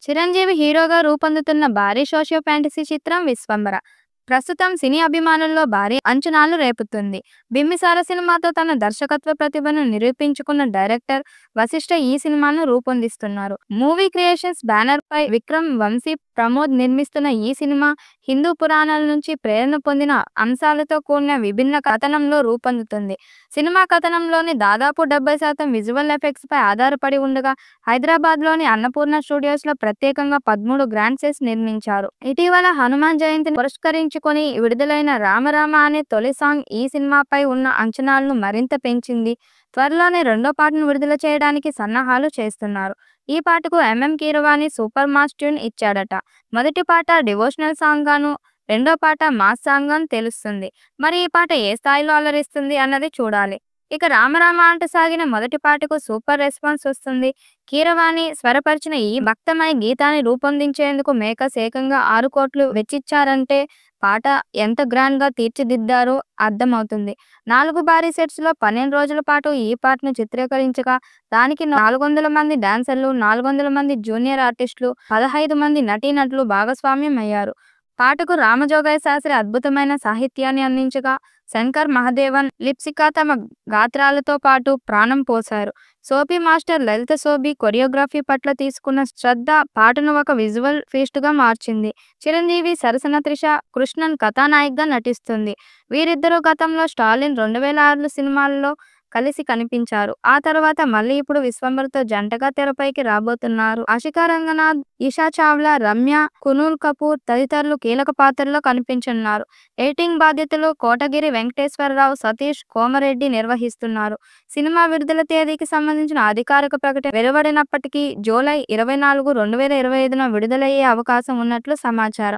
చిరంజీవి హీరోగా రూపొందుతున్న భారీ సోషియో ఫ్యాంటసీ చిత్రం 'విశ్వంబర' ప్రస్తుతం సినీ అభిమానుల్లో భారీ అంచనాలు రేపుతుంది. 'బింబిసార' సినిమాతో తన దర్శకత్వ ప్రతిభను నిరూపించుకున్న డైరెక్టర్ వశిష్ఠ ఈ సినిమాను రూపొందిస్తున్నారు. మూవీ క్రియేషన్స్ బ్యానర్పై విక్రమ్ వంశీ ప్రమోద్ నిర్మిస్తున్న ఈ సినిమా హిందూ పురాణాల నుంచి ప్రేరణ పొందిన అంశాలతో కూడిన విభిన్న కథనంలో రూపొందుతుంది. సినిమా కథనంలోని దాదాపు 70% విజువల్ ఎఫెక్ట్స్పై ఆధారపడి ఉండగా, హైదరాబాద్లోని అన్నపూర్ణ స్టూడియోస్లో ప్రత్యేకంగా 13 గ్రాండ్ సెట్స్ నిర్మించారు. ఇటీవల హనుమాన్ జయంతిని పురస్కరించుకొని విడుదలైన 'రామరామ' అనే తొలి సాంగ్ ఈ సినిమాపై ఉన్న అంచనాలను మరింత పెంచింది. త్వరలోనే రెండో పాటను విడుదల చేయడానికి సన్నాహాలు చేస్తున్నారు. ఈ పాటకు కీరవాణి సూపర్ మాస్ ట్యూన్ ఇచ్చాడట. మొదటి పాట డివోషనల్ సాంగ్గాను, రెండో పాట మాస్ సాంగ్ అని తెలుస్తుంది. మరి ఈ పాట ఏ స్థాయిలో అలరిస్తుంది అన్నది చూడాలి. ఇక 'రామరామ' అంటూ సాగిన మొదటి పాటకు సూపర్ రెస్పాన్స్ వస్తుంది. కీరవాణి స్వరపరిచిన ఈ భక్తమయ గీతాన్ని రూపొందించేందుకు మేకర్స్ ఏకంగా 6 కోట్లు వెచ్చించారంటే పాట ఎంత గ్రాండ్గా తీర్చిదిద్దారో అర్థమవుతుంది. 4 భారీ సెట్స్లో 12 రోజుల పాటు ఈ పాటను చిత్రీకరించగా, దానికి 400 మంది డాన్సర్లు, 400 మంది జూనియర్ ఆర్టిస్టులు, 15 మంది నటీనటులు భాగస్వామ్యం అయ్యారు. పాటకు రామజోగయ్య శాస్త్రి అద్భుతమైన సాహిత్యాన్ని అందించగా, శంకర్ మహదేవన్, లిప్సిక తమ గాత్రాలతో పాటు ప్రాణం పోశారు. సోఫీ మాస్టర్ లలిత సోబి కొరియోగ్రఫీ పట్ల తీసుకున్న శ్రద్ధ పాటను ఒక విజువల్ ఫీస్ట్గా మార్చింది. చిరంజీవి సరసన త్రిష కృష్ణన్ కథానాయికగా నటిస్తుంది. వీరిద్దరూ గతంలో స్టాలిన్ 2006 సినిమాల్లో కలిసి కనిపించారు. ఆ తర్వాత మళ్ళీ ఇప్పుడు 'విశ్వంబర'తో జంటగా తెరపైకి రాబోతున్నారు. ఆషికా రంగనాథ్, ఇషా చావ్లా, రమ్య, కునాల్ కపూర్ తదితరులు కీలక పాత్రల్లో కనిపించనున్నారు. ఎడిటింగ్ బాధ్యతలు కోటగిరి వెంకటేశ్వరరావు, సతీష్ కోమరెడ్డి నిర్వహిస్తున్నారు. సినిమా విడుదల తేదీకి సంబంధించిన అధికారిక ప్రకటన వెలువడినప్పటికీ జూలై 24, 2025న విడుదలయ్యే అవకాశం ఉన్నట్లు సమాచారం.